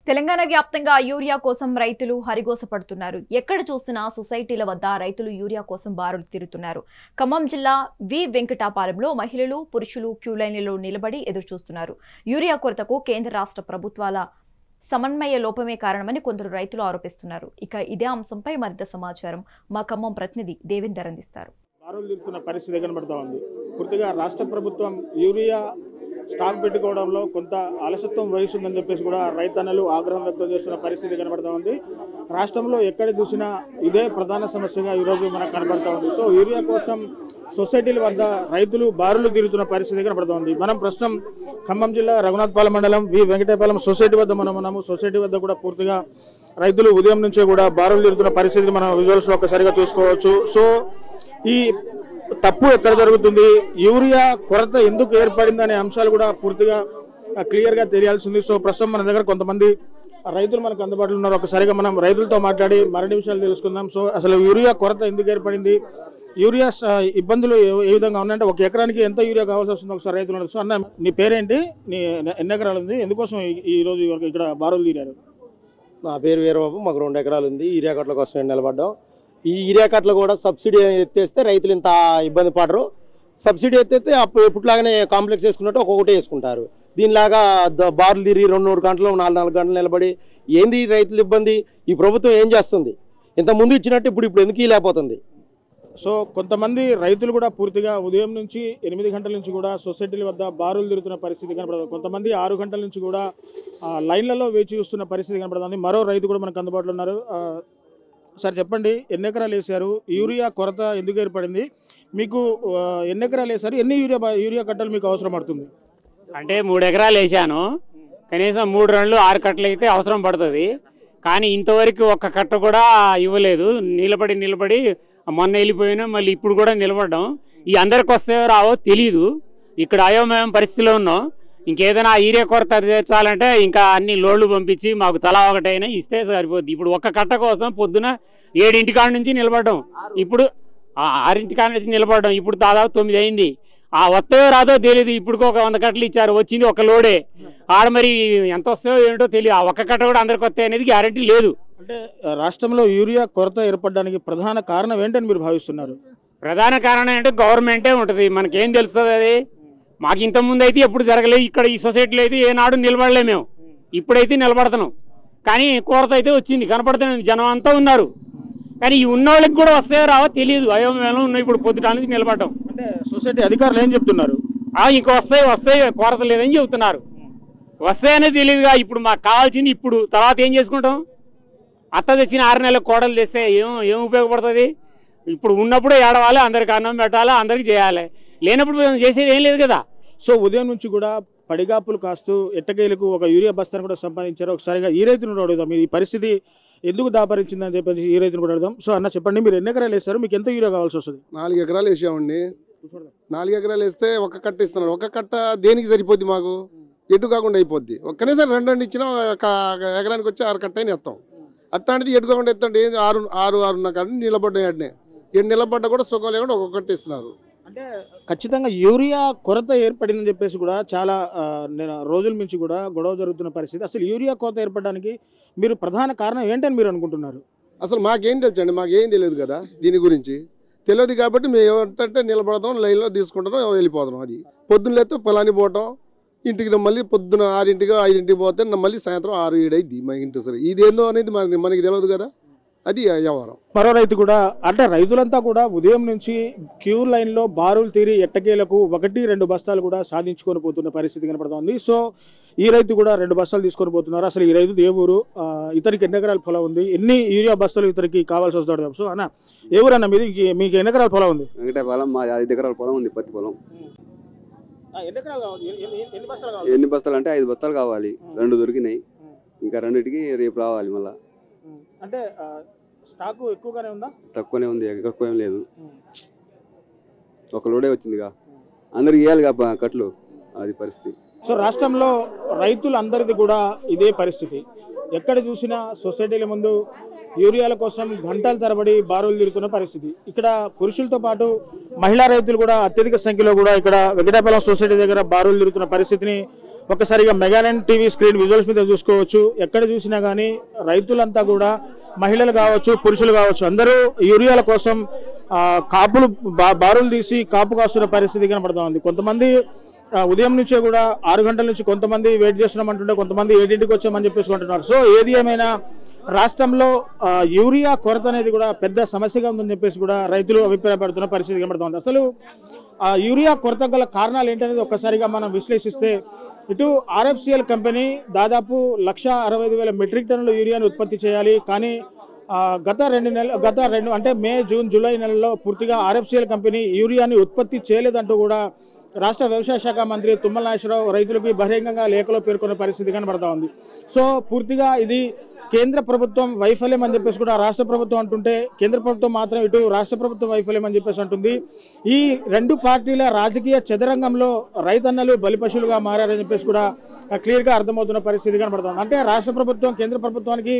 తెలంగాణ వ్యాప్తంగా యూరియా కోసం రైతులు హరిగోసపడుతున్నారు. ఎక్కడ చూసినా సొసైటీల వద్ద రైతులు యూరియా కోసం బారులు తీరుతున్నారు. ఖమ్మం జిల్లా వి వెంకటాపాలెంలో మహిళలు, పురుషులు క్యూ లైన్లలో నిలబడి ఎదురుచూస్తున్నారు. యూరియా కొరతకు కేంద్ర రాష్ట్ర ప్రభుత్వాల సమన్వయ లోపమే కారణమని కొందరు రైతులు ఆరోపిస్తున్నారు. ఇక ఇదే అంశంపై మరింత సమాచారం మా ఖమ్మం ప్రతినిధి దేవేందర్ అందిస్తారు. బారులు తీరుతున్న పరిస్థితి కనబడతా ఉంది. పూర్తిగా రాష్ట్ర ప్రభుత్వం యూరియా స్టాక్ పెట్టుకోవడంలో కొంత అలసత్వం వహిస్తుందని చెప్పేసి కూడా రైతన్నలు ఆగ్రహం వ్యక్తం చేస్తున్న పరిస్థితి కనబడతా ఉంది. రాష్ట్రంలో ఎక్కడ చూసినా ఇదే ప్రధాన సమస్యగా ఈరోజు మనకు కనబడతా ఉంది. సో యూరియా కోసం సొసైటీల వద్ద రైతులు బారులు తీరుతున్న పరిస్థితి కనబడతా ఉంది. మనం ప్రస్తుతం ఖమ్మం జిల్లా రఘునాథపాలెం మండలం వి వెంకటాపాలెం సొసైటీ వద్ద ఉన్నాము. సొసైటీ వద్ద కూడా పూర్తిగా రైతులు ఉదయం నుంచే కూడా బారులు తీరుతున్న పరిస్థితిని మనం విజువల్స్లో ఒక్కసారిగా చూసుకోవచ్చు. సో ఈ తప్పు ఎక్కడ జరుగుతుంది, యూరియా కొరత ఎందుకు ఏర్పడింది అనే అంశాలు కూడా పూర్తిగా క్లియర్గా తెలియాల్సింది. సో ప్రస్తుతం మన దగ్గర కొంతమంది రైతులు మనకు అందుబాటులో ఉన్నారు. ఒకసారిగా మనం రైతులతో మాట్లాడి మరిన్ని విషయాలు తెలుసుకుందాం. సో అసలు యూరియా కొరత ఎందుకు ఏర్పడింది, యూరియా ఇబ్బందులు ఏ విధంగా ఉన్నాయంటే ఒక ఎకరానికి ఎంత యూరియా కావాల్సి వస్తుంది ఒకసారి రైతులు ఉన్నారు. సో అన్న, నీ పేరేంటి, నీ ఎన్ని ఎకరాలు ఉంది, ఎందుకోసం ఈరోజు ఇక్కడ బారులు తీరారు? నా పేరు వీరబాబు. మాకు 2 ఎకరాలు ఉంది. యూరియా కట్టల కోసం నిలబడ్డాం. ఈ యూరియా కట్టలు కూడా సబ్సిడీ ఎత్తేస్తే రైతులు ఇంత ఇబ్బంది పడరు. సబ్సిడీ ఎత్తేస్తే అప్పుడు ఎప్పుడులాగానే కాంప్లెక్స్ వేసుకున్నట్టు ఒక్కొక్కటి వేసుకుంటారు. దీనిలాగా బారులు తిరిగి 2-3 గంటలు 4 గంటలు నిలబడి ఏంది రైతుల ఇబ్బంది? ఈ ప్రభుత్వం ఏం చేస్తుంది? ఇంత ముందు ఇచ్చినట్టు ఇప్పుడు ఎందుకు లేకపోతుంది? సో కొంతమంది రైతులు కూడా పూర్తిగా ఉదయం నుంచి 8 గంటల నుంచి కూడా సొసైటీల వద్ద బారులు తిరుగుతున్న పరిస్థితి కనపడుతుంది. కొంతమంది 6 గంటల నుంచి కూడా లైన్లలో వేచి చూస్తున్న పరిస్థితి కనపడుతుంది. మరో రైతు కూడా మనకు అందుబాటులో ఉన్నారు. సార్ చెప్పండి, ఎన్ని ఎకరాలు వేశారు, యూరియా కొరత ఎందుకు ఏర్పడింది, మీకు ఎన్ని ఎకరాలు వేశారు, ఎన్ని యూరియా కట్టలు మీకు అవసరం పడుతుంది? అంటే 3 ఎకరాలు వేసాను. కనీసం 3 రన్లు 6 కట్టలు అయితే అవసరం పడుతుంది. కానీ ఇంతవరకు ఒక్క కట్ట కూడా ఇవ్వలేదు. నిలబడి మొన్న వెళ్ళిపోయినా మళ్ళీ ఇప్పుడు కూడా నిలబడ్డాం. ఈ అందరికి వస్తాయో రావో తెలీదు. ఇక్కడ అయోమయం పరిస్థితిలో ఉన్నాం. ఇంకేదైనా యూరియా కొరత తీర్చాలంటే ఇంకా అన్ని లోడ్లు పంపించి మాకు తలా ఒకటైనా ఇస్తే సరిపోద్ది. ఇప్పుడు ఒక్క కట్ట కోసం పొద్దున 7 కాడ నుంచి నిలబడ్డాం. ఇప్పుడు 6 కాడ నుంచి నిలబడ్డాం. ఇప్పుడు దాదాపు 9 అయింది. ఆ వస్తాయో రాదో తెలియదు. ఇప్పుడు ఒక 100 కట్టలు ఇచ్చారు, వచ్చింది ఒక లోడే. ఆడ మరి ఎంత వస్తాయో ఏంటో తెలియదు. ఆ ఒక్క కట్ట కూడా అందరికి వస్తాయి అనేది గ్యారెంటీ లేదు. అంటే రాష్ట్రంలో యూరియా కొరత ఏర్పడడానికి ప్రధాన కారణం ఏంటని మీరు భావిస్తున్నారు? ప్రధాన కారణం అంటే గవర్నమెంటే ఉంటుంది. మనకేం తెలుస్తుంది అది? మాకు ఇంతకుముందు అయితే ఎప్పుడు జరగలేదు. ఇక్కడ ఈ సొసైటీలో అయితే ఏనాడు నిలబడలేము మేము. ఇప్పుడైతే నిలబడుతున్నాం. కానీ కొరత అయితే వచ్చింది, కనపడుతుంది. జనం అంతా ఉన్నారు. కానీ ఈ ఉన్న వాళ్ళకి కూడా వస్తాయో రావో తెలియదు. అయోమయంలో ఉన్నాయి. ఇప్పుడు పొద్దుటానికి నిలబడ్డాం. అంటే సొసైటీ అధికారులు ఏం చెప్తున్నారు? ఇంక వస్తాయి కొరత లేదని చెబుతున్నారు. వస్తాయనే తెలియదుగా. ఇప్పుడు మాకు కావాల్సింది ఇప్పుడు. తర్వాత ఏం చేసుకుంటాం? అత్త తెచ్చిన 6 నెలల కోడలు తెస్తే ఏం ఉపయోగపడుతుంది? ఇప్పుడు ఉన్నప్పుడు ఏడవాలి, అందరికి అన్నం పెట్టాలి, అందరికి చేయాలి. లేనప్పుడు చేసేది ఏం లేదు కదా. సో ఉదయం నుంచి కూడా పడిగాపులు కాస్తూ ఎట్టకేలకు ఒక యూరియా బస్తాను కూడా సంపాదించారు. ఒకసారిగా ఈ రైతును అడుగుదాం, ఈ పరిస్థితి ఎందుకు దాపరించిందని చెప్పేసి ఈ రైతును కూడా అడుగుదాం. సో అన్న చెప్పండి, మీరు ఎన్ని ఎకరాలు వేస్తారు, మీకు ఎంత యూరియా కావాల్సి వస్తుంది? 4 ఎకరాలు వేసామండి. 4 ఎకరాలు వేస్తే ఒక కట్ట ఇస్తున్నారు. ఒక కట్ట దేనికి సరిపోద్ది? మాకు ఎటు కాకుండా అయిపోద్ది. కనీసం 2 ఇచ్చినా ఎకరానికి వచ్చి 6 కట్ట అయినా ఎత్తాం. అట్లాంటిది ఎటు కాకుండా ఎత్తండి. 6-6.5 కాడ నిలబడ్డాయి. 7 నిలబడ్డా కూడా సుఖం లేకుండా ఒక్కొక్క కట్ట ఇస్తున్నారు. అంటే ఖచ్చితంగా యూరియా కొరత ఏర్పడిందని చెప్పేసి కూడా చాలా రోజుల నుంచి కూడా గొడవ జరుగుతున్న పరిస్థితి. అసలు యూరియా కొరత ఏర్పడడానికి మీరు ప్రధాన కారణం ఏంటని మీరు అనుకుంటున్నారు? అసలు మాకేం తెలుసండి, మాకేం తెలియదు కదా దీని గురించి. తెలియదు కాబట్టి మేము ఏమంటే నిలబడతాం, లైన్లో తీసుకుంటాం, వెళ్ళిపోతాం. అది పొద్దున్న లేస్తే పొలాన్ని పోవటం, ఇంటికి మళ్ళీ పొద్దున 6-5 పోతే మళ్ళీ సాయంత్రం 6-7 అయింది మా ఇంటి. సరే ఇదేందో అనేది మనకి తెలియదు కదా. అది వ్యవహారం. మరో రైతు కూడా, అంటే రైతులంతా కూడా ఉదయం నుంచి క్యూ లైన్లో బారులు తీరి ఎట్టకేలకు 1-2 బస్తాలు కూడా సాధించుకొని పోతున్న పరిస్థితి కనపడుతుంది. సో ఈ రైతు కూడా 2 బస్తాలు తీసుకొని పోతున్నారు. అసలు ఈ రైతు ఏ ఊరు, ఇతనికి ఎన్ని ఎకరాల పొలం ఉంది, ఎన్ని యూరియా బస్తాలు ఇతనికి కావాల్సి వస్తాడు? సో అన్న, ఏ ఊరు అన్న మీది, మీకు ఎన్ని ఎకరాల పొలం ఉంది? వెంకటాపాలెం. మా 5 ఎకరాల పొలం ఉంది, పత్తి పొలం. ఎన్ని బస్తాలు అంటే 5 బస్తాలు కావాలి. 2 దొరికినాయి, ఇంకా 2టికి రేపు రావాలి మళ్ళా. అంటే స్టాక్ ఎక్కువగానే ఉందా? తక్కువనే ఉంది, ఎక్కువ ఏం లేదు. ఒక లోడే వచ్చిందిగా, అందరికి ఇవ్వాలిగా కట్లు. అది పరిస్థితి. సో రాష్ట్రంలో రైతులందరిది కూడా ఇదే పరిస్థితి. ఎక్కడ చూసినా సొసైటీల ముందు యూరియాల కోసం గంటల తరబడి బారులు తిరుగుతున్న పరిస్థితి. ఇక్కడ పురుషులతో పాటు మహిళా రైతులు కూడా అత్యధిక సంఖ్యలో కూడా ఇక్కడ వెంకటాపాలెం సొసైటీ దగ్గర బారులు తిరుగుతున్న పరిస్థితిని ఒక్కసారిగా మెగానైన్ టీవీ స్క్రీన్ విజువల్స్ మీద చూసుకోవచ్చు. ఎక్కడ చూసినా కానీ రైతులంతా కూడా మహిళలు కావచ్చు, పురుషులు కావచ్చు, అందరూ యూరియాల కోసం కాపులు బారులు తీసి కాపు కాస్తున్న పరిస్థితి కనబడుతూ ఉంది. కొంతమంది ఉదయం నుంచే కూడా 6 గంటల నుంచి కొంతమంది వెయిట్ చేస్తున్నామంటుంటే కొంతమంది 7ంటికి వచ్చామని చెప్పేసి అంటున్నారు. సో ఏది ఏమైనా రాష్ట్రంలో యూరియా కొరత అనేది కూడా పెద్ద సమస్యగా ఉందని చెప్పేసి కూడా రైతులు అభిప్రాయపడుతున్న పరిస్థితి కనబడుతుంది. అసలు యూరియా కొరత గల కారణాలు ఏంటనేది ఒక్కసారిగా మనం విశ్లేషిస్తే, ఇటు RFCL కంపెనీ దాదాపు 1,65,000 మెట్రిక్ టన్నుల యూరియాను ఉత్పత్తి చేయాలి. కానీ గత రెండు అంటే మే, జూన్, జూలై నెలల్లో పూర్తిగా RFCL కంపెనీ యూరియాని ఉత్పత్తి చేయలేదంటూ కూడా రాష్ట్ర వ్యవసాయ శాఖ మంత్రి తుమ్మల నాగేశ్వరరావు రైతులకు బహిరంగంగా లేఖలో పేర్కొన్న పరిస్థితి కనబడతా ఉంది. సో పూర్తిగా ఇది కేంద్ర ప్రభుత్వం వైఫల్యం అని చెప్పేసి కూడా రాష్ట్ర ప్రభుత్వం అంటుంటే, కేంద్ర ప్రభుత్వం మాత్రం ఇటు రాష్ట్ర ప్రభుత్వం వైఫల్యం అని చెప్పేసి అంటుంది. ఈ రెండు పార్టీల రాజకీయ చదరంగంలో రైతన్నలు బలిపశులుగా మారారని చెప్పేసి కూడా క్లియర్గా అర్థమవుతున్న పరిస్థితి కనబడుతుంది. అంటే రాష్ట్ర ప్రభుత్వం కేంద్ర ప్రభుత్వానికి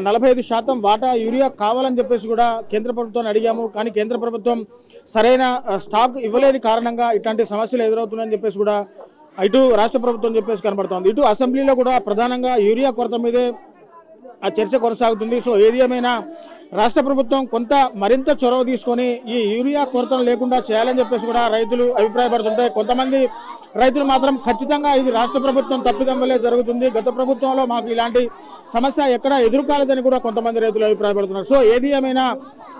45% వాటా యూరియా కావాలని చెప్పేసి కూడా కేంద్ర ప్రభుత్వాన్ని అడిగాము. కానీ కేంద్ర ప్రభుత్వం సరైన స్టాక్ ఇవ్వలేని కారణంగా ఇట్లాంటి సమస్యలు ఎదురవుతున్నాయని చెప్పేసి కూడా ఇటు రాష్ట్ర ప్రభుత్వం చెప్పేసి కనబడుతోంది. ఇటు అసెంబ్లీలో కూడా ప్రధానంగా యూరియా కొరత మీదే ఆ చర్చ కొనసాగుతుంది. సో ఏది ఏమైనా రాష్ట్ర ప్రభుత్వం మరింత చొరవ తీసుకొని ఈ యూరియా కొరతను లేకుండా చేయాలని చెప్పేసి కూడా రైతులు అభిప్రాయపడుతుంటే, కొంతమంది రైతులు మాత్రం ఖచ్చితంగా ఇది రాష్ట్ర ప్రభుత్వం తప్పిదం వల్లే జరుగుతుంది, గత ప్రభుత్వంలో మాకు ఇలాంటి సమస్య ఎక్కడ ఎదురుకాలేదని కూడా కొంతమంది రైతులు అభిప్రాయపడుతున్నారు. సో ఏది ఏమైనా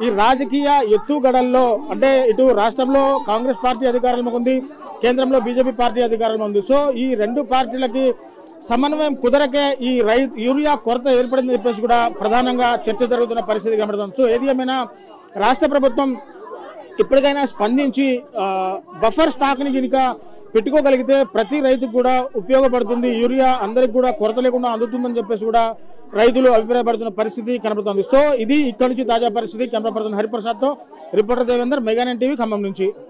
ఈ రాజకీయ ఎత్తుగడల్లో అంటే ఇటు రాష్ట్రంలో కాంగ్రెస్ పార్టీ అధికారంలో ఉంది, కేంద్రంలో బీజేపీ పార్టీ అధికారంలో ఉంది. సో ఈ రెండు పార్టీలకి సమన్వయం కుదరకే ఈ యూరియా కొరత ఏర్పడిందని చెప్పేసి కూడా ప్రధానంగా చర్చ జరుగుతున్న పరిస్థితి కనబడుతుంది. సో ఏది ఏమైనా రాష్ట్ర ప్రభుత్వం ఇప్పటికైనా స్పందించి బఫర్ స్టాక్ని కనుక పెట్టుకోగలిగితే ప్రతి రైతుకు కూడా ఉపయోగపడుతుంది, యూరియా అందరికి కూడా కొరత లేకుండా అందుతుందని చెప్పేసి కూడా రైతులు అభిప్రాయపడుతున్న పరిస్థితి కనబడుతుంది. సో ఇది ఇక్కడ నుంచి తాజా పరిస్థితి. కెమెరా పర్సన్ హరిప్రసాద్తో reporter Devender, Mega Nine TV, Khammam నుంచి.